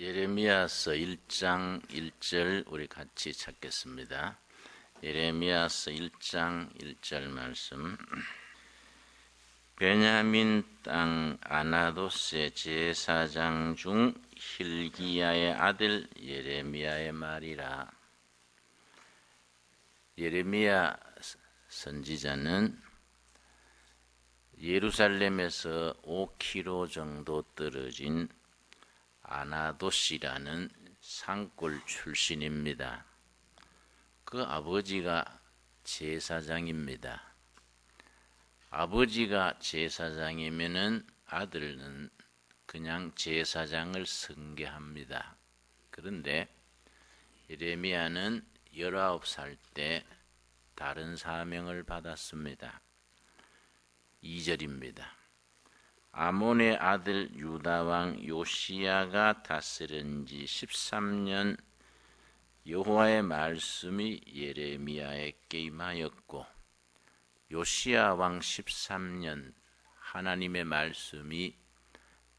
예레미야서 1장 1절 우리 같이 찾겠습니다. 예레미야서 1장 1절 말씀. 베냐민 땅 아나도스의 제사장 중 hil기야의 아들 예레미야의 말이라. 예레미야 선지자는 예루살렘에서 5km 정도 떨어진 아나도시라는 산골 출신입니다. 그 아버지가 제사장입니다. 아버지가 제사장이면은 아들은 그냥 제사장을 승계합니다. 그런데 예레미야는 19살 때 다른 사명을 받았습니다. 2절입니다. 아몬의 아들 유다왕 요시야가 다스린 지 13년 여호와의 말씀이 예레미야에게 임하였고, 요시야 왕 13년 하나님의 말씀이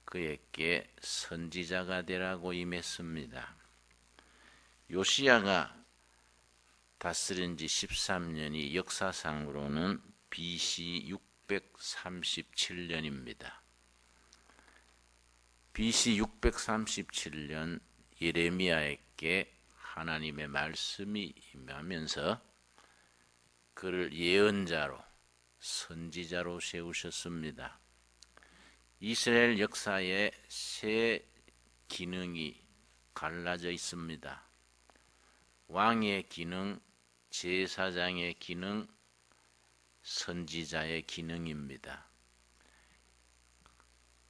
그에게 선지자가 되라고 임했습니다. 요시야가 다스린 지 13년이 역사상으로는 BC 637년입니다. BC 637년 예레미야에게 하나님의 말씀이 임하면서 그를 예언자로, 선지자로 세우셨습니다. 이스라엘 역사에 세 기능이 갈라져 있습니다. 왕의 기능, 제사장의 기능, 선지자의 기능입니다.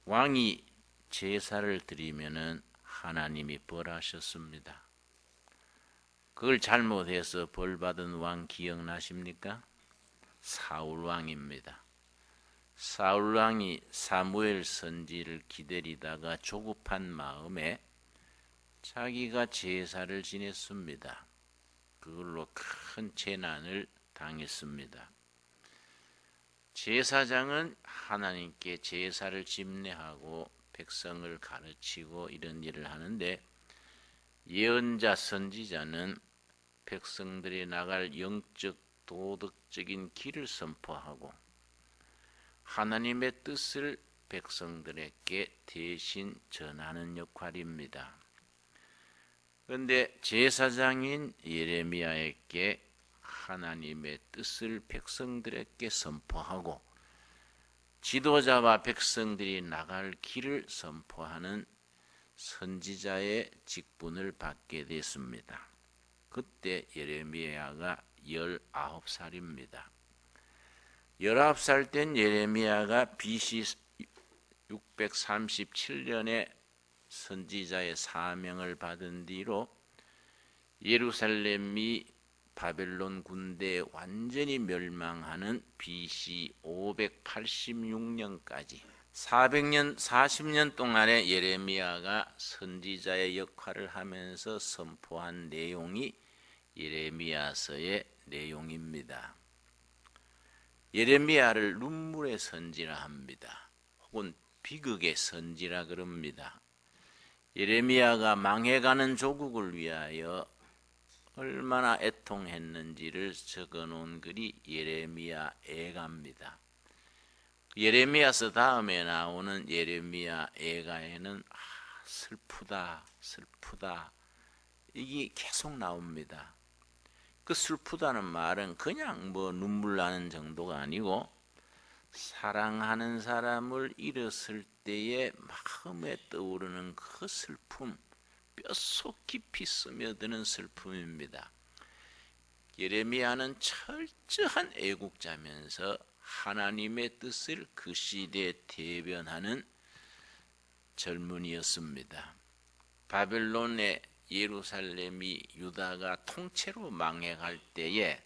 왕이 제사를 드리면은 하나님이 벌하셨습니다. 그걸 잘못해서 벌받은 왕 기억나십니까? 사울 왕입니다. 사울 왕이 사무엘 선지를 기다리다가 조급한 마음에 자기가 제사를 지냈습니다. 그걸로 큰 재난을 당했습니다. 제사장은 하나님께 제사를 집례하고 백성을 가르치고 이런 일을 하는데, 예언자 선지자는 백성들이 나갈 영적 도덕적인 길을 선포하고 하나님의 뜻을 백성들에게 대신 전하는 역할입니다. 그런데 제사장인 예레미야에게 하나님의 뜻을 백성들에게 선포하고 지도자와 백성들이 나갈 길을 선포하는 선지자의 직분을 받게 됐습니다. 그때 예레미야가 19살입니다. 19살 된 예레미야가 BC 637년에 선지자의 사명을 받은 뒤로 예루살렘이 바벨론 군대에 완전히 멸망하는 BC 586년까지 40년 동안의 예레미야가 선지자의 역할을 하면서 선포한 내용이 예레미야서의 내용입니다. 예레미야를 눈물의 선지라 합니다. 혹은 비극의 선지라 그럽니다. 예레미야가 망해가는 조국을 위하여 얼마나 애통했는지를 적어놓은 글이 예레미야 애가입니다. 예레미야서 다음에 나오는 예레미야 애가에는 슬프다 이게 계속 나옵니다. 그 슬프다는 말은 그냥 눈물 나는 정도가 아니고 사랑하는 사람을 잃었을 때에 마음에 떠오르는 그 슬픔, 뼛속 깊이 스며드는 슬픔입니다. 예레미야는 철저한 애국자면서 하나님의 뜻을 그 시대에 대변하는 젊은이였습니다. 바벨론의 예루살렘이 유다가 통째로 망해갈 때에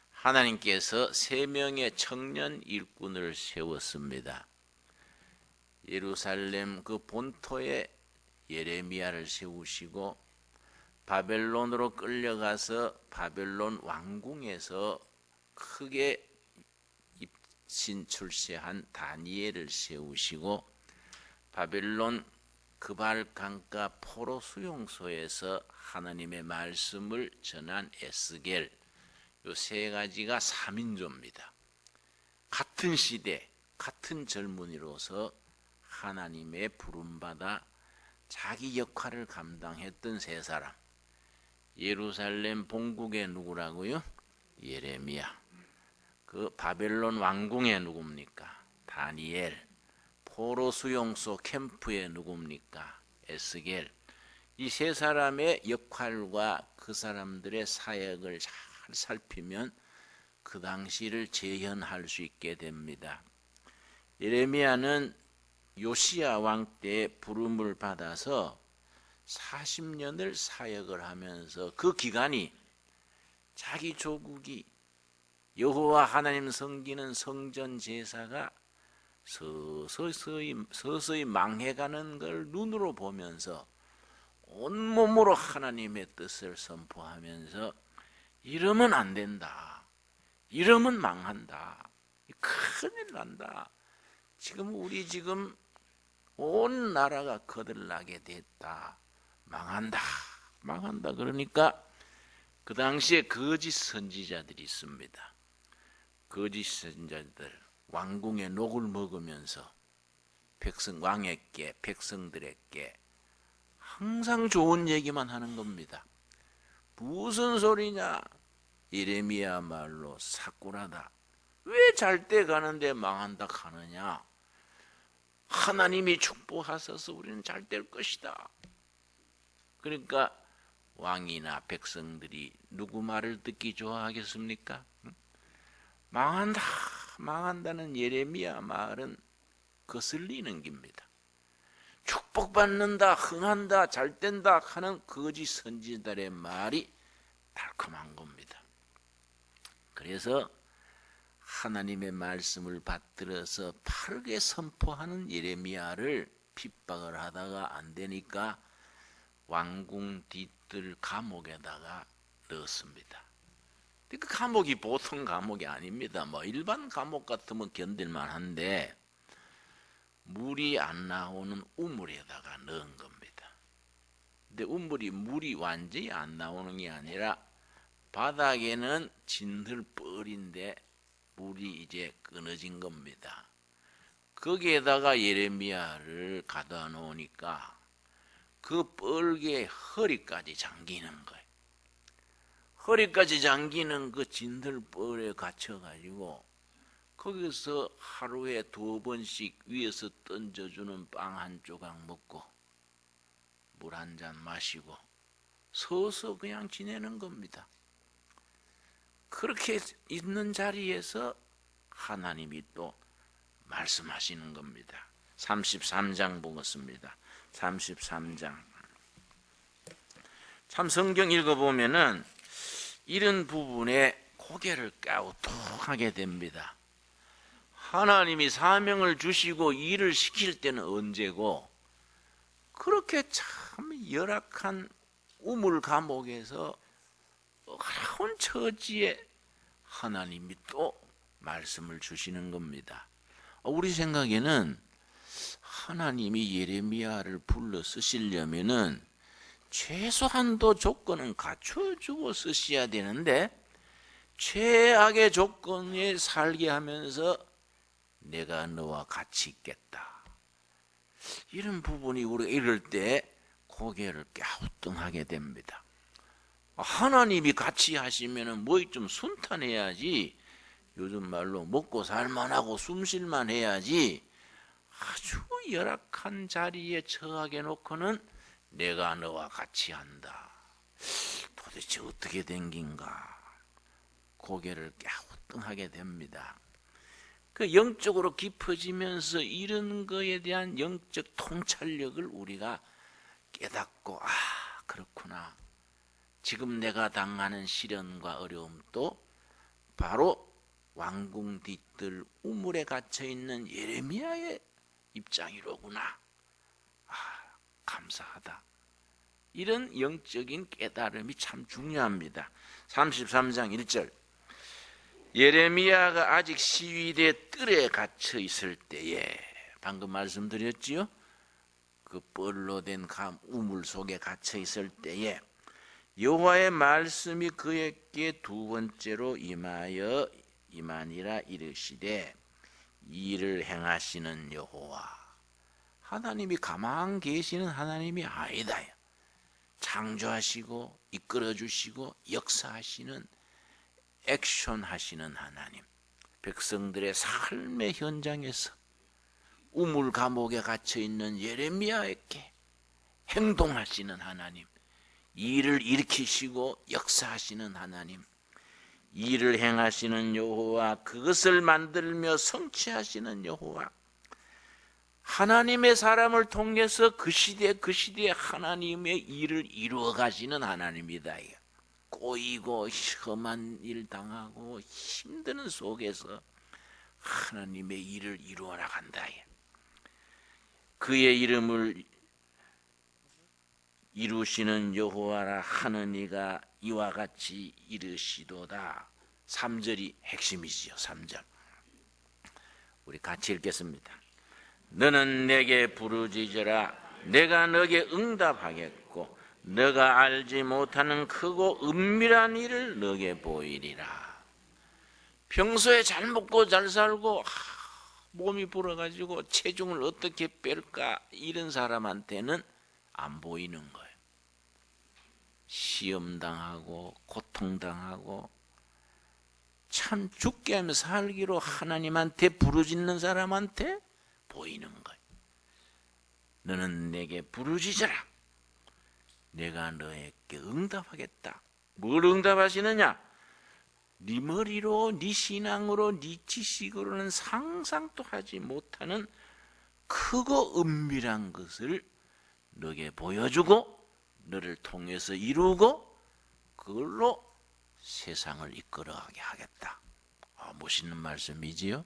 하나님께서 3명의 청년 일꾼을 세웠습니다. 예루살렘 그 본토에 예레미야를 세우시고 바벨론으로 끌려가서 바벨론 왕궁에서 크게 입신 출세한 다니엘을 세우시고 바벨론 그발 강가 포로 수용소에서 하나님의 말씀을 전한 에스겔, 요 세 가지가 3인조입니다. 같은 시대, 같은 젊은이로서 하나님의 부름받아 자기 역할을 감당했던 세 사람. 예루살렘 본국의 누구라고요? 예레미야. 그 바벨론 왕궁의 누굽니까? 다니엘. 포로 수용소 캠프의 누굽니까? 에스겔. 이 세 사람의 역할과 그 사람들의 사역을 잘 살피면 그 당시를 재현할 수 있게 됩니다. 예레미야는 요시야 왕 때 부름을 받아서 40년을 사역을 하면서 그 기간이 자기 조국이 여호와 하나님 섬기는 성전 제사가 서서히 망해가는 걸 눈으로 보면서 온몸으로 하나님의 뜻을 선포하면서 이러면 안 된다. 이러면 망한다. 큰일 난다. 지금 우리 온 나라가 거들나게 됐다. 망한다. 그러니까 그 당시에 거짓 선지자들이 있습니다. 거짓 선지자들 왕궁의 녹을 먹으면서 왕에게 백성들에게 항상 좋은 얘기만 하는 겁니다. 무슨 소리냐? 예레미야 말로 사꾸라다. 왜 잘 때 가는데 망한다 하느냐? 하나님이 축복하셔서 우리는 잘 될 것이다. 그러니까 왕이나 백성들이 누구 말을 듣기 좋아하겠습니까? 망한다는 예레미야 말은 거슬리는 겁니다. 축복받는다, 흥한다, 잘된다 하는 거짓 선지자들의 말이 달콤한 겁니다. 그래서 하나님의 말씀을 받들어서 바르게 선포하는 예레미야를 핍박을 하다가 안 되니까 왕궁 뒤뜰 감옥에다가 넣었습니다. 그 감옥이 보통 감옥이 아닙니다. 일반 감옥 같으면 견딜만 한데 물이 안 나오는 우물에다가 넣은 겁니다. 근데 물이 완전히 안 나오는 게 아니라 바닥에는 진들벌인데 물이 이제 끊어진 겁니다. 거기에다가 예레미야를 가둬 놓으니까 그 뻘게 허리까지 잠기는 거예요. 허리까지 잠기는 그 진들벌에 갇혀가지고 거기서 하루에 2번씩 위에서 던져주는 빵 한 조각 먹고 물 한 잔 마시고 서서 그냥 지내는 겁니다. 그렇게 있는 자리에서 하나님이 또 말씀하시는 겁니다. 33장 보겠습니다. 33장. 참 성경 읽어보면은 이런 부분에 고개를 갸우뚱하게 됩니다. 하나님이 사명을 주시고 일을 시킬 때는 언제고 그렇게 참 열악한 우물 감옥에서 어려운 처지에 하나님이 또 말씀을 주시는 겁니다. 우리 생각에는 하나님이 예레미야를 불러 쓰시려면은 최소한도 조건은 갖춰주고 쓰셔야 되는데 최악의 조건에 살게 하면서 내가 너와 같이 있겠다. 이런 부분이 우리가 이럴 때 고개를 갸우뚱하게 됩니다. 하나님이 같이 하시면은 뭐 좀 순탄해야지. 요즘 말로 먹고 살만하고 숨쉴만 해야지. 아주 열악한 자리에 처하게 놓고는 내가 너와 같이 한다. 도대체 어떻게 된 긴가? 고개를 갸우뚱하게 됩니다. 그 영적으로 깊어지면서 이런 거에 대한 영적 통찰력을 우리가 깨닫고 그렇구나. 지금 내가 당하는 시련과 어려움도 바로 왕궁 뒤뜰 우물에 갇혀있는 예레미야의 입장이로구나. 감사하다. 이런 영적인 깨달음이 참 중요합니다. 33장 1절. 예레미야가 아직 시위대 뜰에 갇혀 있을 때에 방금 말씀드렸지요. 그 뻘로 된 우물 속에 갇혀 있을 때에 여호와의 말씀이 그에게 두 번째로 임하니라 이르시되 이를 행하시는 여호와. 하나님이 가만 계시는 하나님이 아니다. 창조하시고 이끌어주시고 역사하시는 액션하시는 하나님, 백성들의 삶의 현장에서 우물 감옥에 갇혀있는 예레미야에게 행동하시는 하나님, 일을 일으키시고 역사하시는 하나님, 일을 행하시는 여호와, 그것을 만들며 성취하시는 여호와, 하나님의 사람을 통해서 그 시대에 하나님의 일을 이루어 가시는 하나님이다. 꼬이고 험한 일 당하고 힘드는 속에서 하나님의 일을 이루어 나간다. 그의 이름을 이루시는 여호와라 하는 이가 이와 같이 이르시도다. 3절이 핵심이지요. 3절 우리 같이 읽겠습니다. 너는 내게 부르짖으라. 내가 너에게 응답하겠고 너가 알지 못하는 크고 은밀한 일을 너에게 보이리라. 평소에 잘 먹고 잘 살고 몸이 불어가지고 체중을 어떻게 뺄까 이런 사람한테는 안 보이는 거예요. 시험당하고 고통당하고 참 죽게 하며 살기로 하나님한테 부르짖는 사람한테 보이는 거예요. 너는 내게 부르짖으라. 내가 너에게 응답하겠다. 뭘 응답하시느냐? 네 머리로, 네 신앙으로, 네 지식으로는 상상도 하지 못하는 크고 은밀한 것을 너에게 보여주고 너를 통해서 이루고 그걸로 세상을 이끌어가게 하겠다. 멋있는 말씀이지요.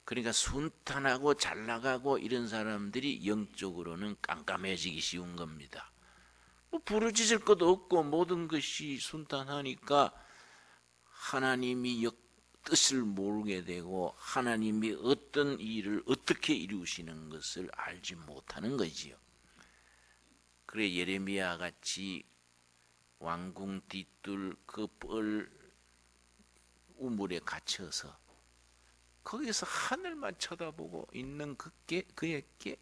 그러니까 순탄하고 잘 나가고 이런 사람들이 영적으로는 깜깜해지기 쉬운 겁니다. 부르짖을 것도 없고 모든 것이 순탄하니까 하나님이 뜻을 모르게 되고 하나님이 어떤 일을 어떻게 이루시는 것을 알지 못하는 거지요. 그래 예레미야 같이 왕궁 뒤뜰 그 뻘 우물에 갇혀서 거기서 하늘만 쳐다보고 있는 그에게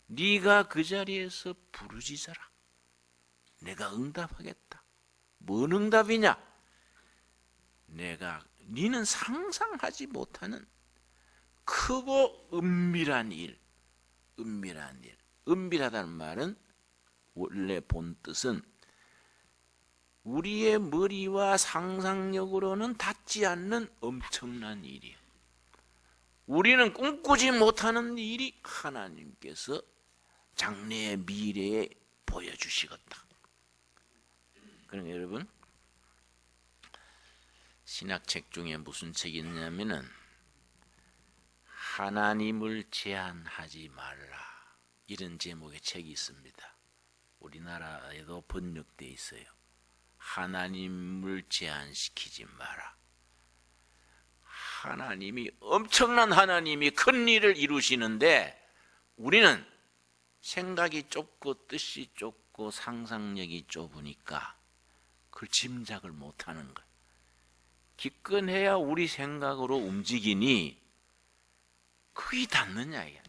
네가 그 자리에서 부르짖어라. 내가 응답하겠다. 뭔 응답이냐? 네는 상상하지 못하는 크고 은밀한 일. 은밀하다는 말은 원래 본 뜻은 우리의 머리와 상상력으로는 닿지 않는 엄청난 일이에요. 우리는 꿈꾸지 못하는 일이 하나님께서 장래의 미래에 보여주시겠다. 그러니까 여러분, 신학책 중에 무슨 책이 있냐면은 하나님을 제한하지 말라 이런 제목의 책이 있습니다. 우리나라에도 번역되어 있어요. 하나님을 제한시키지 마라. 하나님이 엄청난 하나님이 큰 일을 이루시는데 우리는 생각이 좁고 뜻이 좁고 상상력이 좁으니까 그걸 짐작을 못하는 거예요. 기껏해야 우리 생각으로 움직이니 그게 닿느냐 이게.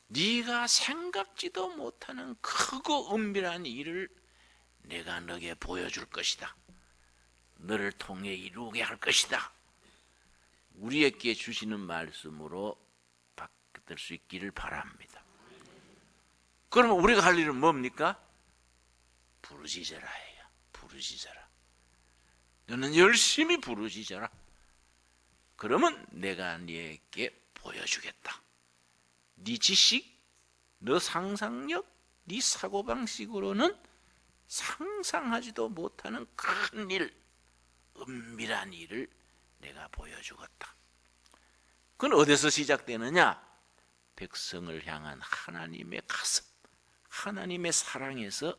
네가 생각지도 못하는 크고 은밀한 일을 내가 너에게 보여줄 것이다. 너를 통해 이루게 할 것이다. 우리에게 주시는 말씀으로 받을 수 있기를 바랍니다. 그러면 우리가 할 일은 뭡니까? 부르짖어라 해요. 부르짖어라. 너는 열심히 부르짖어라. 그러면 내가 네게 보여주겠다. 네 지식, 너 상상력, 네 사고방식으로는 상상하지도 못하는 큰 일, 은밀한 일을 내가 보여주겠다. 그건 어디서 시작되느냐? 백성을 향한 하나님의 가슴, 하나님의 사랑에서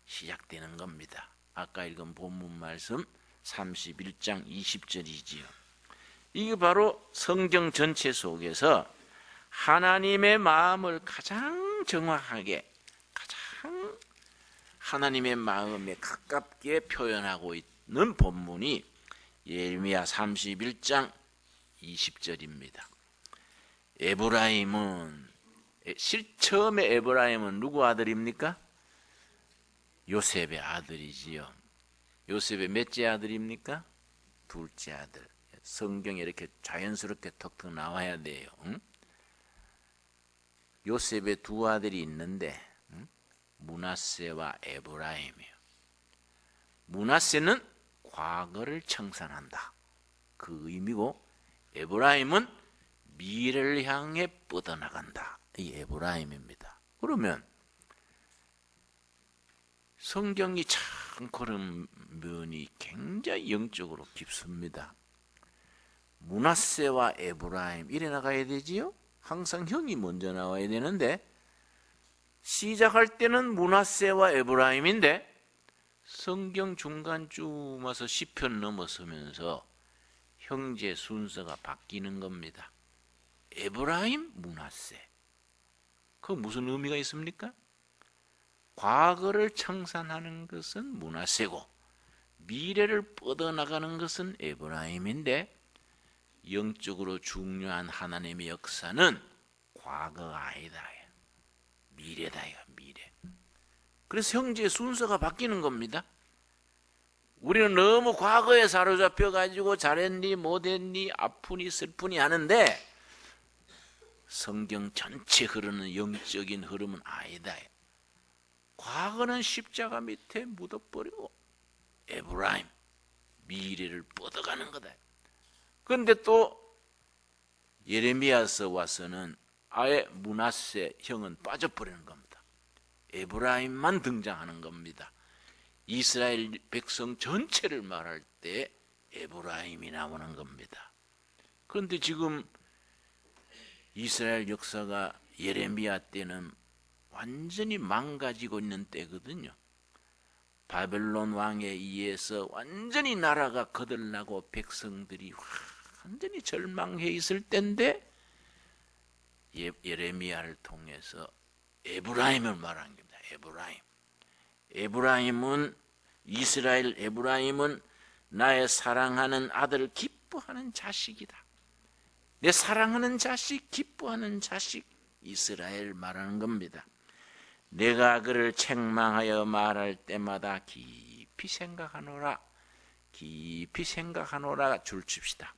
시작되는 겁니다. 아까 읽은 본문 말씀 31장 20절이지요. 이게 바로 성경 전체 속에서 하나님의 마음을 가장 정확하게, 가장 하나님의 마음에 가깝게 표현하고 있는 본문이 예레미야 31장 20절입니다. 처음에 에브라임은 누구 아들입니까? 요셉의 아들이지요. 요셉의 몇째 아들입니까? 둘째 아들. 성경에 이렇게 자연스럽게 턱턱 나와야 돼요. 응? 요셉의 두 아들이 있는데 므낫세와 에브라임이에요. 므낫세는 과거를 청산한다, 그 의미고, 에브라임은 미래를 향해 뻗어나간다, 이 에브라임입니다. 그러면 성경이 참 그런 면이 굉장히 영적으로 깊습니다. 므낫세와 에브라임 이래 나가야 되지요. 항상 형이 먼저 나와야 되는데 시작할 때는 므낫세와 에브라임인데 성경 중간쯤 와서 시편 넘어서면서 형제 순서가 바뀌는 겁니다. 에브라임, 므낫세. 그 무슨 의미가 있습니까? 과거를 청산하는 것은 므낫세고 미래를 뻗어나가는 것은 에브라임인데, 영적으로 중요한 하나님의 역사는 과거가 아니다, 미래다, 미래. 그래서 형제의 순서가 바뀌는 겁니다. 우리는 너무 과거에 사로잡혀 가지고 잘했니 못했니 아프니 슬프니 하는데 성경 전체 흐르는 영적인 흐름은 아니다. 과거는 십자가 밑에 묻어버리고 에브라임, 미래를 뻗어가는 거다. 그런데 또 예레미야서 와서는 아예 므낫세 형은 빠져버리는 겁니다. 에브라임만 등장하는 겁니다. 이스라엘 백성 전체를 말할 때 에브라임이 나오는 겁니다. 그런데 지금 이스라엘 역사가 예레미야 때는 완전히 망가지고 있는 때거든요. 바벨론 왕에 의해서 완전히 나라가 거들나고 백성들이 완전히 절망해 있을 때인데 예레미야를 통해서 에브라임을 말한 겁니다. 에브라임은 이스라엘 에브라임은 나의 사랑하는 아들, 기뻐하는 자식이다. 내 사랑하는 자식, 기뻐하는 자식, 이스라엘 말하는 겁니다. 내가 그를 책망하여 말할 때마다 깊이 생각하노라. 깊이 생각하노라. 줄칩시다.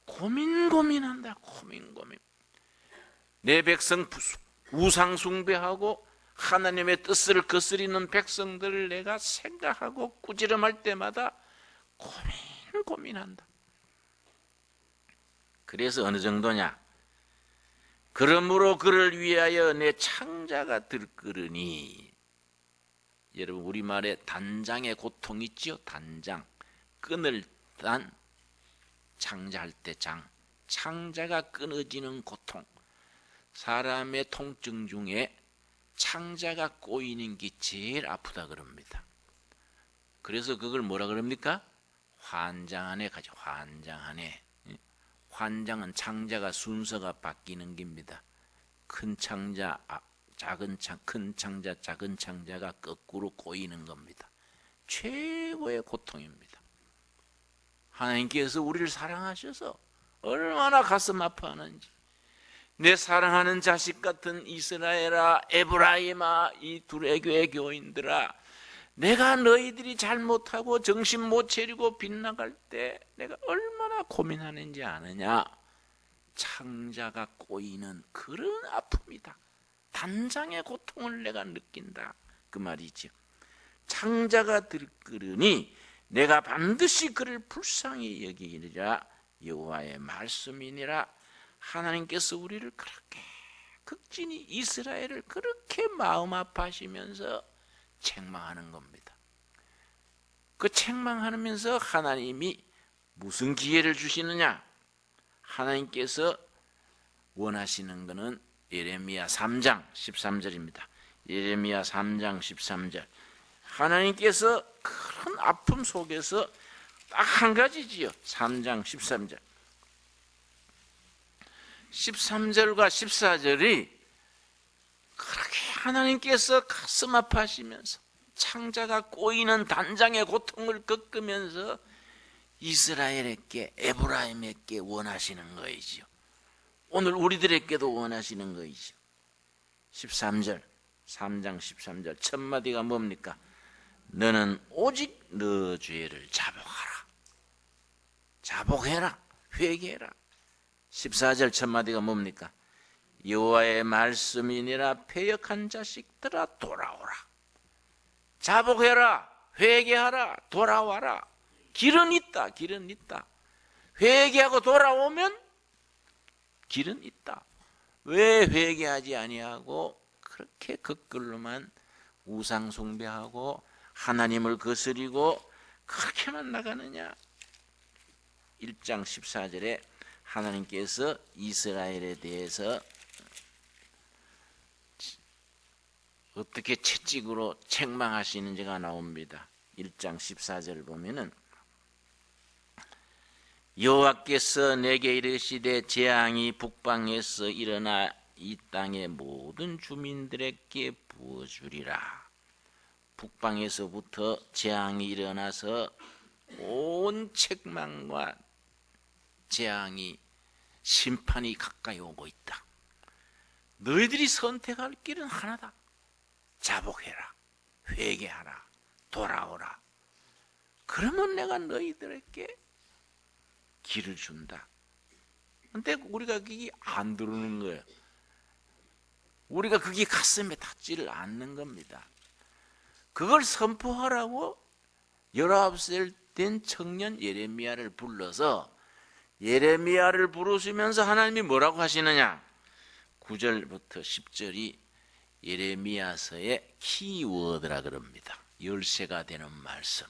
고민한다. 고민. 내 백성 우상 숭배하고 하나님의 뜻을 거스리는 백성들을 내가 생각하고 꾸지람할 때마다 고민한다. 그래서 어느 정도냐? 그러므로 그를 위하여 내 창자가 들끓으니. 여러분, 우리말에 단장의 고통 있지요? 단장. 끈을 단 창자할 때 창자가 끊어지는 고통. 사람의 통증 중에 창자가 꼬이는 게 제일 아프다 그럽니다. 그래서 그걸 뭐라 그럽니까? 환장하네 가죠. 환장은 창자가 순서가 바뀌는 겁니다. 큰 창자, 작은 창, 큰 창자, 작은 창자가 거꾸로 꼬이는 겁니다. 최고의 고통입니다. 하나님께서 우리를 사랑하셔서 얼마나 가슴 아파하는지. 내 사랑하는 자식 같은 이스라엘아, 에브라임아, 이 둘의 교회 교인들아, 내가 너희들이 잘못하고 정신 못 차리고 빗나갈 때 내가 얼마나 고민하는지 아느냐? 창자가 꼬이는 그런 아픔이다. 단장의 고통을 내가 느낀다, 그 말이죠. 창자가 들끓으니 내가 반드시 그를 불쌍히 여기리라. 여호와의 말씀이니라. 하나님께서 우리를 그렇게 극진히 이스라엘을 그렇게 마음 아파하시면서 책망하는 겁니다. 그 책망하면서 하나님이 무슨 기회를 주시느냐? 하나님께서 원하시는 것은 예레미야 3장 13절입니다. 예레미야 3장 13절. 하나님께서 큰 아픔 속에서 딱 한 가지지요. 3장 13절. 13절과 14절이 그렇게 하나님께서 가슴 아파하시면서 창자가 꼬이는 단장의 고통을 겪으면서 이스라엘에게, 에브라임에게 원하시는 거이지요. 오늘 우리들에게도 원하시는 거이지요. 13절, 3장 13절 첫 마디가 뭡니까? 너는 오직 너 죄를 자복하라. 자복해라. 회개해라. 14절 첫 마디가 뭡니까? 여호와의 말씀이니라 패역한 자식들아 돌아오라. 자복해라. 회개하라. 돌아와라. 길은 있다. 길은 있다. 회개하고 돌아오면 길은 있다. 왜 회개하지 아니하고 그렇게 거꾸로만 우상 숭배하고 하나님을 거스리고 그렇게만 나가느냐? 1장 14절에 하나님께서 이스라엘에 대해서 어떻게 채찍으로 책망하시는지가 나옵니다. 1장 14절을 보면은 여호와께서 내게 이르시되 재앙이 북방에서 일어나 이 땅의 모든 주민들에게 부어주리라. 북방에서부터 재앙이 일어나서 온 책망과 재앙이 심판이 가까이 오고 있다. 너희들이 선택할 길은 하나다. 자복해라. 회개하라. 돌아오라. 그러면 내가 너희들에게 길을 준다. 근데 우리가 그게 안 들어오는 거예요. 우리가 그게 가슴에 닿지를 않는 겁니다. 그걸 선포하라고 19살 된 청년 예레미야를 불러서 예레미야를 부르시면서 하나님이 뭐라고 하시느냐? 9절부터 10절이 예레미야서의 키워드라 그럽니다. 열쇠가 되는 말씀.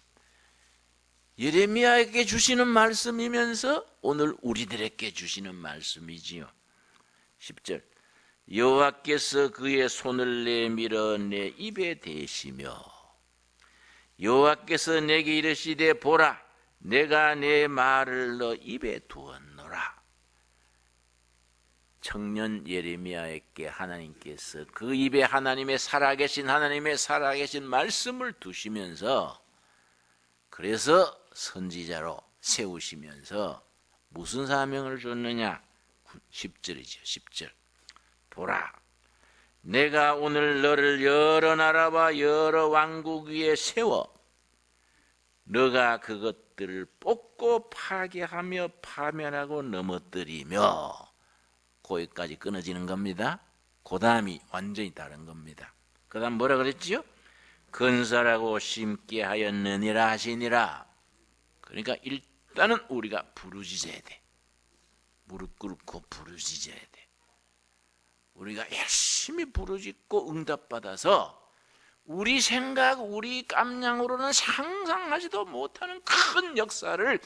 예레미야에게 주시는 말씀이면서 오늘 우리들에게 주시는 말씀이지요. 10절 여호와께서 그의 손을 내밀어 내 입에 대시며 여호와께서 내게 이르시되 보라 내가 내 말을 너 입에 두었노라. 청년 예레미야에게 하나님께서 그 입에 하나님의 살아계신 말씀을 두시면서 그래서 선지자로 세우시면서 무슨 사명을 줬느냐? 10절이죠. 10절 보라 내가 오늘 너를 여러 나라와 여러 왕국 위에 세워 너가 그것들을 뽑고 파괴하며 파멸하고 넘어뜨리며 거기까지 끊어지는 겁니다. 그 다음이 완전히 다른 겁니다. 그 다음 뭐라 그랬지요? 건설하고 심게 하였느니라 하시니라. 그러니까 일단은 우리가 부르짖어야 돼. 무릎 꿇고 부르짖어야 돼. 우리가 열심히 부르짖고 응답받아서 우리 생각, 우리 깜냥으로는 상상하지도 못하는 큰 역사를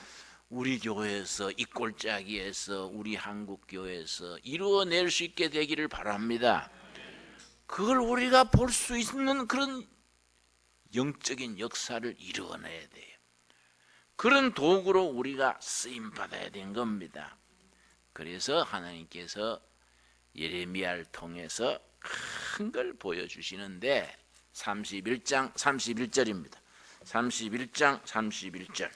우리 교회에서 이 꼴짜기에서 우리 한국교회에서 이루어낼 수 있게 되기를 바랍니다. 그걸 우리가 볼 수 있는 그런 영적인 역사를 이루어내야 돼요. 그런 도구로 우리가 쓰임받아야 된 겁니다. 그래서 하나님께서 예레미야를 통해서 큰 걸 보여주시는데 31장 31절입니다. 31장 31절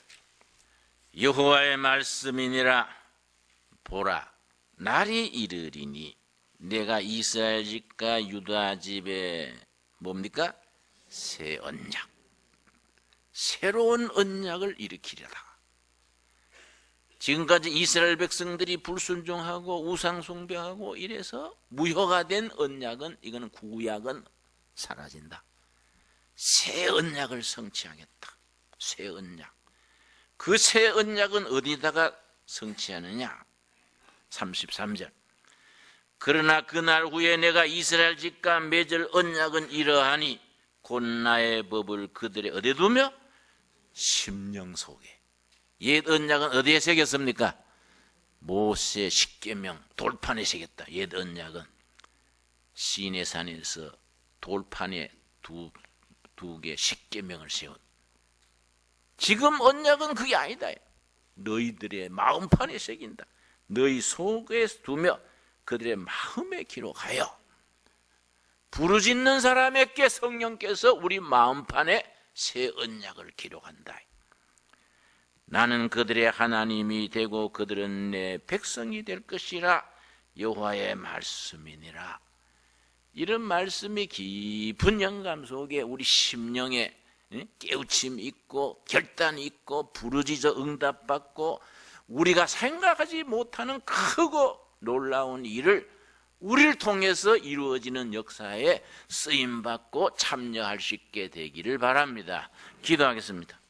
여호와의 말씀이니라 보라 날이 이르리니 내가 이스라엘 집과 유다 집에 뭡니까? 새 언약 새로운 언약을 일으키리라. 지금까지 이스라엘 백성들이 불순종하고 우상 숭배하고 이래서 무효가 된 언약은 이거는 구약은 사라진다. 새 언약을 성취하겠다. 새 언약. 그 새 언약은 어디다가 성취하느냐? 33절 그러나 그날 후에 내가 이스라엘 집과 맺을 언약은 이러하니 곧 나의 법을 그들의 어디에 두며 심령 속에. 옛 언약은 어디에 새겼습니까? 모세 십계명 돌판에 새겼다. 옛 언약은 시내산에서 돌판에 두 개 십계명을 세운. 지금 언약은 그게 아니다. 너희들의 마음판에 새긴다. 너희 속에 두며 그들의 마음에 기록하여 부르짖는 사람에게 성령께서 우리 마음판에 새 언약을 기록한다. 나는 그들의 하나님이 되고 그들은 내 백성이 될 것이라. 여호와의 말씀이니라. 이런 말씀이 깊은 영감 속에 우리 심령에 깨우침 있고 결단 있고 부르짖어 응답받고 우리가 생각하지 못하는 크고 놀라운 일을 우리를 통해서 이루어지는 역사에 쓰임받고 참여할 수 있게 되기를 바랍니다. 기도하겠습니다.